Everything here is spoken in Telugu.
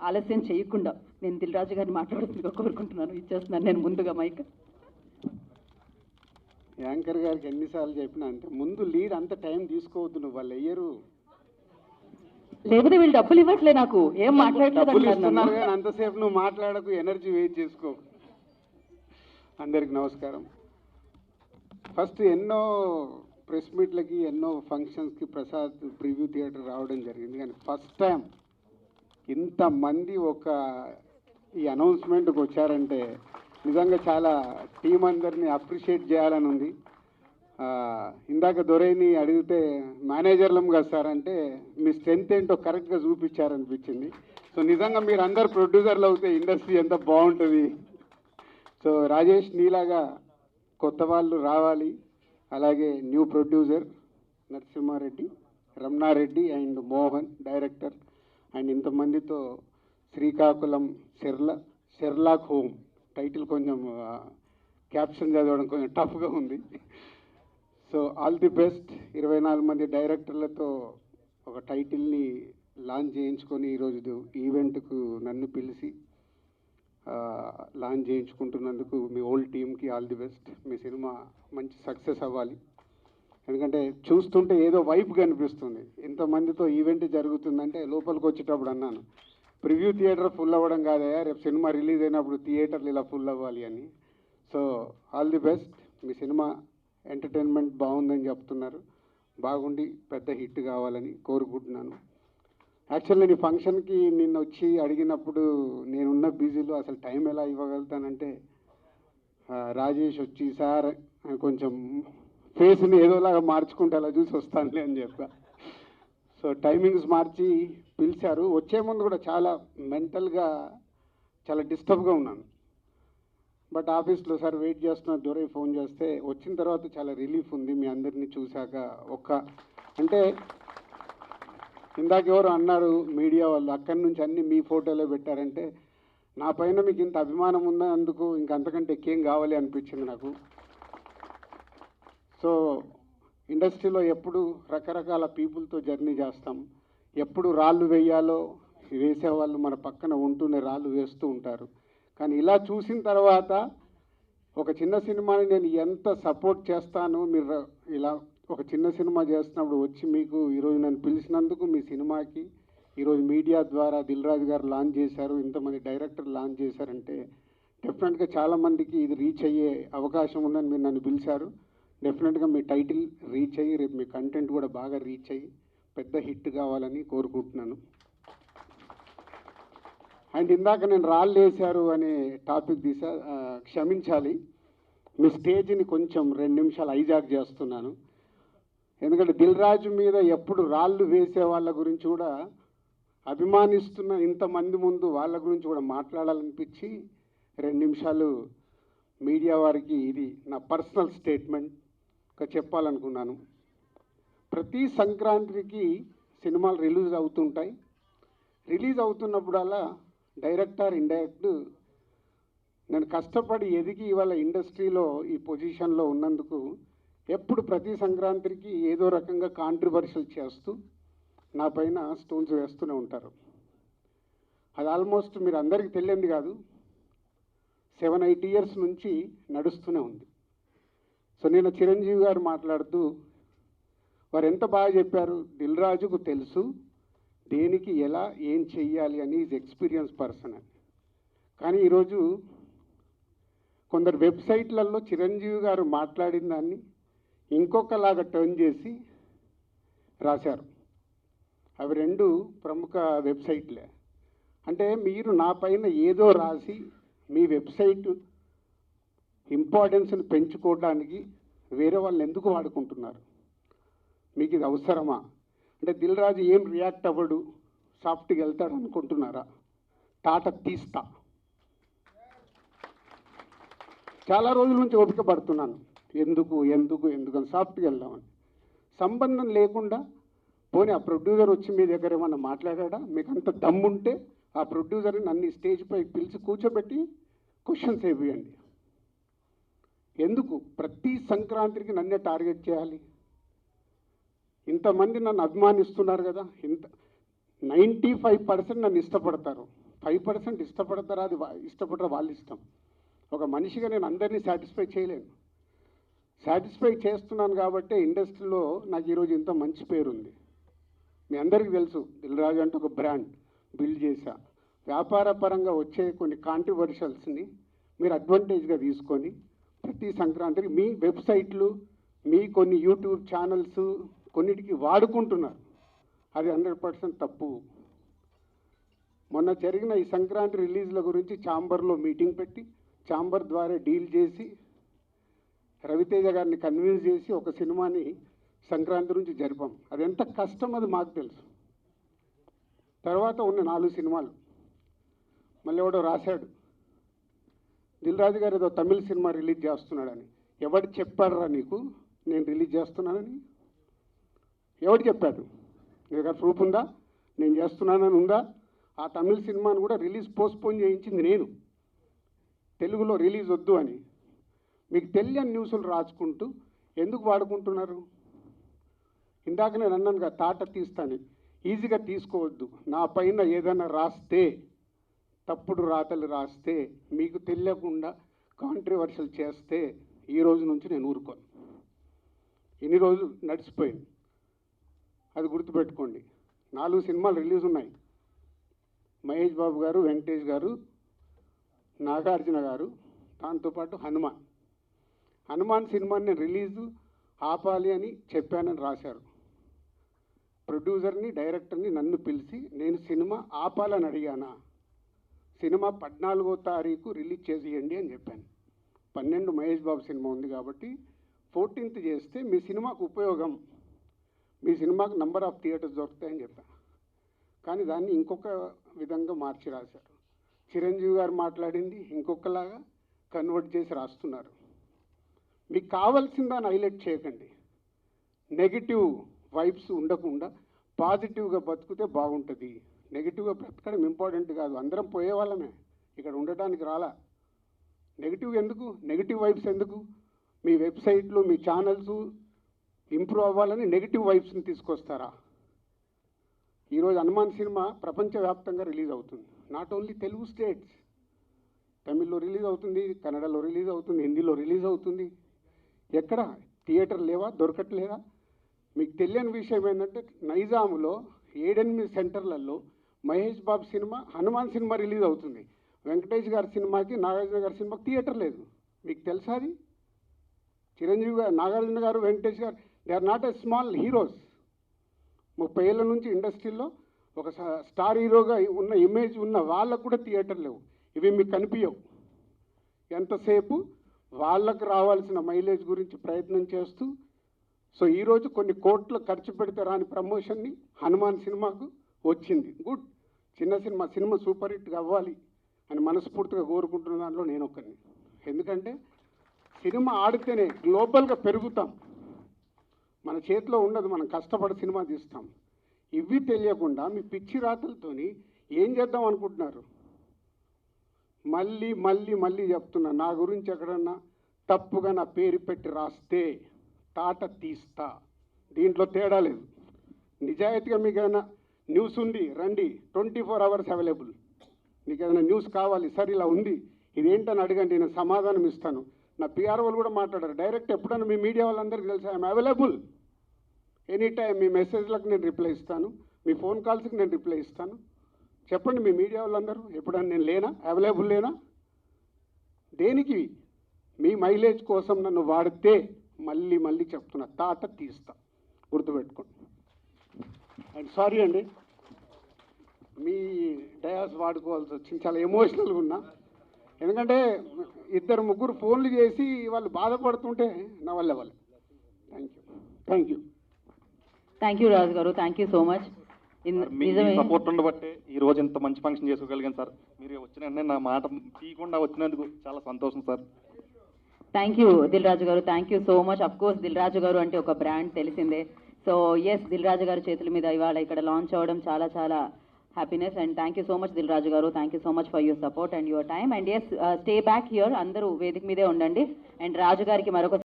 ఆలస్యం చేయకుండా నేను దిల్ రాజు గారిని మాట్లాడుతుందిగా కోరుకుంటున్నాను. ఇచ్చేస్తున్నాను నేను ముందుగా మైక్. యాంకర్ గారికి ఎన్నిసార్లు చెప్పినా అంటే ముందు లీడ్ అంత టైం తీసుకోవద్దు, నువ్వు వాళ్ళు అయ్యరు. లేకపోతే వీళ్ళు డబ్బులు ఇవ్వట్లే, నాకు ఏం డబ్బులు ఇస్తున్నారు మాట్లాడలేదు. కానీ అంతసేపు నువ్వు మాట్లాడకు, ఎనర్జీ వేస్ట్ చేసుకో. అందరికి నమస్కారం. ఫస్ట్ ఎన్నో ప్రెస్ మీట్లకి ఎన్నో ఫంక్షన్స్కి ప్రసాద్ ప్రివ్యూ థియేటర్ రావడం జరిగింది, కానీ ఫస్ట్ టైం ఇంతమంది ఈ అనౌన్స్మెంట్కి వచ్చారంటే నిజంగా చాలా టీం అందరినీ అప్రిషియేట్ చేయాలని ఉంది. ఇందాక దొరైని అడిగితే మేనేజర్లం కదా సార్ అంటే మీ స్ట్రెంత్ ఏంటో కరెక్ట్గా చూపించారనిపించింది. సో నిజంగా మీరు అందరు ప్రొడ్యూసర్లు అవుతే ఇండస్ట్రీ ఎంత బాగుంటుంది. సో రాజేష్ నీలాగా కొత్త వాళ్ళు రావాలి, అలాగే new producer Narasimha Reddy, Ramana Reddy and Mohan director and ఇంతమందితో శ్రీకాకుళం షెర్లాక్ హోమ్ టైటిల్ కొంచెం క్యాప్షన్ చదవడం కొంచెం టఫ్గా ఉంది. So all the best. 24 మంది డైరెక్టర్లతో ఒక టైటిల్ని లాంచ్ చేయించుకొని ఈరోజు ఈవెంట్కు నన్ను పిలిచి లాంచ్ చేయించుకుంటున్నందుకు మీ ఓల్డ్ టీమ్కి all the best. Me cinema మంచి సక్సెస్ అవ్వాలి. ఎందుకంటే చూస్తుంటే ఏదో వైపు కనిపిస్తుంది, ఇంతమందితో ఈవెంట్ జరుగుతుందంటే. లోపలికి వచ్చేటప్పుడు అన్నాను ప్రివ్యూ థియేటర్ ఫుల్ అవ్వడం కాదయా, రేపు సినిమా రిలీజ్ అయినప్పుడు థియేటర్లు ఇలా ఫుల్ అవ్వాలి అని. So all the best. Me cinema entertainment బాగుందని చెప్తున్నారు, బాగుండి పెద్ద హిట్ కావాలని కోరుకుంటున్నాను. యాక్చువల్ నేను ఈ ఫంక్షన్కి నిన్న వచ్చి అడిగినప్పుడు నేనున్న బిజీలో అసలు టైం ఎలా ఇవ్వగలుగుతానంటే రాజేష్ వచ్చి సార్ కొంచెం ఫేస్ని ఏదోలాగా మార్చుకుంటే అలా చూసి వస్తానులే అని చెప్పా. సో టైమింగ్స్ మార్చి పిలిచారు. వచ్చే ముందు కూడా చాలా మెంటల్గా చాలా డిస్టర్బ్గా ఉన్నాను. బట్ ఆఫీస్లో సార్ వెయిట్ చేస్తున్న దొరై ఫోన్ చేస్తే వచ్చిన తర్వాత చాలా రిలీఫ్ ఉంది. మీ అందరినీ చూశాక అంటే ఇందాక ఎవరు అన్నారు మీడియా వాళ్ళు అక్కడి నుంచి అన్ని మీ ఫోటోలే పెట్టారంటే నా పైన మీకు ఇంత అభిమానం ఉన్నందుకు ఇంకంతకంటే ఎక్కేం కావాలి అనిపించింది నాకు. సో ఇండస్ట్రీలో ఎప్పుడు రకరకాల పీపుల్తో జర్నీ చేస్తాం, ఎప్పుడు రాళ్ళు వేయాలో వేసేవాళ్ళు మన పక్కన ఉంటూనే రాళ్ళు వేస్తూ ఉంటారు. కానీ ఇలా చూసిన తర్వాత ఒక చిన్న సినిమాని నేను ఎంత సపోర్ట్ చేస్తాను, మీరు ఇలా ఒక చిన్న సినిమా చేస్తున్నప్పుడు వచ్చి మీకు ఈరోజు నన్ను పిలిచినందుకు మీ సినిమాకి ఈరోజు మీడియా ద్వారా దిల్ రాజు గారు లాంచ్ చేశారు, ఇంతమంది డైరెక్టర్ లాంచ్ చేశారంటే డెఫినెట్గా చాలామందికి ఇది రీచ్ అయ్యే అవకాశం ఉందని మీరు నన్ను పిలిచారు. డెఫినెట్గా మీ టైటిల్ రీచ్ అయ్యి రేపు మీ కంటెంట్ కూడా బాగా రీచ్ అయ్యి పెద్ద హిట్ కావాలని కోరుకుంటున్నాను. అండ్ ఇందాక నేను రాళ్ళు వేశారు అనే టాపిక్ క్షమించాలి, మీ స్టేజ్ని కొంచెం 2 నిమిషాలు హైజాక్ చేస్తున్నాను. ఎందుకంటే దిల్ రాజు మీద ఎప్పుడు రాళ్ళు వేసే వాళ్ళ గురించి కూడా అభిమానిస్తున్న ఇంతమంది ముందు వాళ్ళ గురించి కూడా మాట్లాడాలనిపించి 2 నిమిషాలు మీడియా వారికి ఇది నా పర్సనల్ స్టేట్మెంట్గా చెప్పాలనుకున్నాను. ప్రతి సంక్రాంతికి సినిమాలు రిలీజ్ అవుతుంటాయి. రిలీజ్ అవుతున్నప్పుడల్లా డైరెక్టర్ ఇండైరెక్ట్ నేను కష్టపడి ఎదిగి ఇవాళ ఇండస్ట్రీలో ఈ పొజిషన్లో ఉన్నందుకు ఎప్పుడు ప్రతి సంక్రాంతికి ఏదో రకంగా కాంట్రవర్షియల్ చేస్తూ నా పైన స్టోన్స్ వేస్తూనే ఉంటారు. అది ఆల్మోస్ట్ మీరు అందరికీ తెలియంది కాదు, 7-8 ఇయర్స్ నుంచి నడుస్తూనే ఉంది. సో నేను చిరంజీవి గారు మాట్లాడుతూ వారు ఎంత బాగా చెప్పారు, దిల్ రాజుకు తెలుసు దేనికి ఎలా ఏం చెయ్యాలి అని, ఈజ్ ఎక్స్పీరియన్స్ పర్సన్ అని. కానీ ఈరోజు కొందరు వెబ్సైట్లలో చిరంజీవి గారు మాట్లాడిన దాన్ని ఇంకొకలాగా టర్న్ చేసి రాశారు. అవి 2 ప్రముఖ వెబ్సైట్లే. అంటే మీరు నా పైన ఏదో రాసి మీ వెబ్సైట్ ఇంపార్టెన్స్ని పెంచుకోవడానికి వేరే వాళ్ళని ఎందుకు వాడుకుంటున్నారు? మీకు ఇది అవసరమా? అంటే దిల్ రాజు ఏం రియాక్ట్ అవ్వడు, సాఫ్ట్గా వెళ్తాడు అనుకుంటున్నారా? టాటా తీస్తా. చాలా రోజుల నుంచి ఓపిక పడుతున్నాను, ఎందుకు సాఫ్ట్గా వెళ్దామని. సంబంధం లేకుండా పోనీ ఆ ప్రొడ్యూసర్ వచ్చి మీ దగ్గర ఏమన్నా మాట్లాడా? మీకు అంత దమ్ముంటే ఆ ప్రొడ్యూసర్ని నన్ను స్టేజ్పై పిలిచి కూర్చోబెట్టి క్వశ్చన్స్ వేయండి. ఎందుకు ప్రతి సంక్రాంతికి నన్నే టార్గెట్ చేయాలి? ఇంతమంది నన్ను అభిమానిస్తున్నారు కదా, 95% నన్ను ఇష్టపడతారు, 5% ఇష్టపడతారా, అది ఇష్టపడరా వాళ్ళ ఇష్టం. ఒక మనిషిగా నేను అందరినీ సాటిస్ఫై చేయలేను. సాటిస్ఫై చేస్తున్నాను కాబట్టి ఇండస్ట్రీలో నాకు ఈరోజు ఇంత మంచి పేరు ఉంది. మీ అందరికీ తెలుసు, దిల్ రాజు అంటే ఒక బ్రాండ్ బిల్డ్ చేశా. వ్యాపార పరంగా వచ్చే కొన్ని కాంట్రవర్షియల్స్ని మీరు అడ్వాంటేజ్గా తీసుకొని ప్రతి సంక్రాంతికి మీ వెబ్సైట్లు, మీ కొన్ని యూట్యూబ్ ఛానల్స్ కొన్నిటికి వాడుకుంటున్నారు. అది 100% తప్పు. మొన్న జరిగిన ఈ సంక్రాంతి రిలీజ్ల గురించి ఛాంబర్లో మీటింగ్ పెట్టి ఛాంబర్ ద్వారా డీల్ చేసి రవితేజ గారిని కన్విన్స్ చేసి ఒక సినిమాని సంక్రాంతి నుంచి జరిపాం. అది ఎంత కష్టం అది మాకు తెలుసు. తర్వాత ఉన్న 4 సినిమాలు మళ్ళీ ఎవడో రాశాడు, దిల్ రాజు గారు ఏదో తమిళ సినిమా రిలీజ్ చేస్తున్నాడని. ఎవడు చెప్పాడురా నీకు నేను రిలీజ్ చేస్తున్నానని? ఎవడు చెప్పాడు? నీ దగ్గర ప్రూఫ్ ఉందా? నేను చేస్తున్నానని ఉందా? ఆ తమిళ సినిమాను కూడా రిలీజ్ పోస్ట్పోన్ చేయించింది నేను, తెలుగులో రిలీజ్ వద్దు అని. మీకు తెలియని న్యూస్లు రాసుకుంటూ ఎందుకు వాడుకుంటున్నారు? ఇందాక నేను అన్నాను కదా, తాట తీస్తాను. ఈజీగా తీసుకోవద్దు. నా పైన ఏదైనా రాస్తే, తప్పుడు రాతలు రాస్తే, మీకు తెలియకుండా కాంట్రవర్షియల్ చేస్తే ఈ రోజు నుంచి నేను ఊరుకోను. ఇన్ని రోజులు నడిచిపోయింది, అది గుర్తుపెట్టుకోండి. 4 సినిమాలు రిలీజ్ ఉన్నాయి. మహేష్ బాబు గారు, వెంకటేష్ గారు, నాగార్జున గారు, దాంతోపాటు హనుమాన్ సినిమాని నేను రిలీజు ఆపాలి అని చెప్పానని రాశారు. ప్రొడ్యూసర్ని, డైరెక్టర్ని నన్ను పిలిచి నేను సినిమా ఆపాలని అడిగానా? సినిమా 14వ తారీఖు రిలీజ్ చేసేయండి అని చెప్పాను. 12 మహేష్ బాబు సినిమా ఉంది కాబట్టి 14th చేస్తే మీ సినిమాకు ఉపయోగం, మీ సినిమాకు నంబర్ ఆఫ్ థియేటర్స్ దొరుకుతాయని చెప్పాను. కానీ దాన్ని ఇంకొక విధంగా మార్చి రాశారు. చిరంజీవి గారు మాట్లాడింది ఇంకొకలాగా కన్వర్ట్ చేసి రాస్తున్నారు. మీకు కావాల్సిన దాన్ని హైలైట్ చేయకండి. నెగిటివ్ వైబ్స్ ఉండకుండా పాజిటివ్గా బతికితే బాగుంటుంది. నెగిటివ్గా బ్రతకడం ఇంపార్టెంట్ కాదు. అందరం పోయేవాళ్ళమే, ఇక్కడ ఉండటానికి రాలా. నెగిటివ్ ఎందుకు? నెగిటివ్ వైబ్స్ ఎందుకు? మీ వెబ్సైట్లు, మీ ఛానల్స్ ఇంప్రూవ్ అవ్వాలని నెగిటివ్ వైబ్స్ని తీసుకొస్తారా? ఈరోజు హనుమాన్ సినిమా ప్రపంచవ్యాప్తంగా రిలీజ్ అవుతుంది. నాట్ ఓన్లీ తెలుగు స్టేట్స్, తమిళ్లో రిలీజ్ అవుతుంది, కన్నడలో రిలీజ్ అవుతుంది, హిందీలో రిలీజ్ అవుతుంది. ఎక్కడ థియేటర్ లేవా? దొరకట్లేదా? మీకు తెలియని విషయం ఏంటంటే నైజాములో 7-8 సెంటర్లలో Mahesh Babu cinema, Hanuman cinema release అవుతుంది. వెంకటేష్ గారి సినిమాకి, నాగార్జున గారి సినిమాకి థియేటర్ లేదు. మీకు తెలుసా అది? చిరంజీవి గారు, Nagarjuna garu, Venkatesh garu, they are not a small heroes. 30 ఏళ్ళ నుంచి ఇండస్ట్రీలో ఒక స్టార్ హీరోగా ఉన్న ఇమేజ్ ఉన్న వాళ్ళకు కూడా థియేటర్ లేవు. ఇవి మీకు కనిపించవు. ఎంతసేపు వాళ్ళకు రావాల్సిన మైలేజ్ గురించి ప్రయత్నం చేస్తూ, సో ఈరోజు కొన్ని కోట్లు ఖర్చు పెడితే రాని ప్రమోషన్ని హనుమాన్ సినిమాకు వచ్చింది. గుడ్, చిన్న సినిమా సూపర్ హిట్గా అవ్వాలి అని మనస్ఫూర్తిగా కోరుకుంటున్న దాంట్లో నేను ఒకరిని. ఎందుకంటే సినిమా ఆడితేనే గ్లోబల్గా పెరుగుతాం. మన చేతిలో ఉండదు, మనం కష్టపడి సినిమా తీస్తాం. ఇవి తెలియకుండా మీ పిచ్చి రాతలతోని ఏం చేద్దాం అనుకుంటున్నారు? మళ్ళీ మళ్ళీ మళ్ళీ చెప్తున్నా, నా గురించి ఎక్కడన్నా తప్పుగా నా పేరు పెట్టి రాస్తే తాట తీస్తా. దీంట్లో తేడా లేదు. నిజాయితీగా మీకు ఏదైనా న్యూస్ ఉంది రండి, 24 hours అవైలబుల్. మీకు ఏదైనా న్యూస్ కావాలి, సార్ ఇలా ఉంది, ఇదేంటని అడగండి, నేను సమాధానం ఇస్తాను. నా పిఆర్ వాళ్ళు కూడా మాట్లాడారు డైరెక్ట్. ఎప్పుడైనా మీ మీడియా వాళ్ళందరికీ తెలుసు, ఐఎమ్ అవైలబుల్ ఎనీ టైం. మీ మెసేజ్లకు నేను రిప్లై ఇస్తాను, మీ ఫోన్ కాల్స్కి నేను రిప్లై ఇస్తాను. చెప్పండి మీ మీడియా వాళ్ళందరూ, ఎప్పుడన్నా నేను లేనా, అవైలబుల్ లేనా? దేనికి? మీ మైలేజ్ కోసం నన్ను వాడితే మళ్ళీ మళ్ళీ చెప్తున్నా, తాట తీస్తా, గుర్తుపెట్టుకోండి. అండ్ సారీ అండి, మీ డయాస్ వాడుకోవాల్సి వచ్చింది. చాలా ఎమోషనల్గా ఉన్నా. ఎందుకంటే 2-3 ఫోన్లు చేసి వాళ్ళు బాధపడుతుంటే నా వల్ల వాళ్ళు. Thank you Raju garu, thank you so much. Me support ఉండబట్టే ఈ రోజు ఇంత మంచి ఫంక్షన్ చేసుకోగలిగాను సార్. మీరు వచ్చిన వెంటనే నా మాట తీయకుండా వచ్చినందుకు చాలా సంతోషం sir. Thank you Dil Raju garu, thank you so much. Of course Dil Raju garu అంటే ఒక బ్రాండ్ తెలిసిందే. సో ఎస్, దిల్ రాజు గారి చేతుల మీద ఇవాళ ఇక్కడ లాంచ్ అవ్వడం చాలా చాలా happiness. And thank you so much Dil Raju garu, thank you so much for your support and your time. And yes, stay back here, అందరూ వేదిక మీదే ఉండండి. అండ్ రాజు గారికి మరొక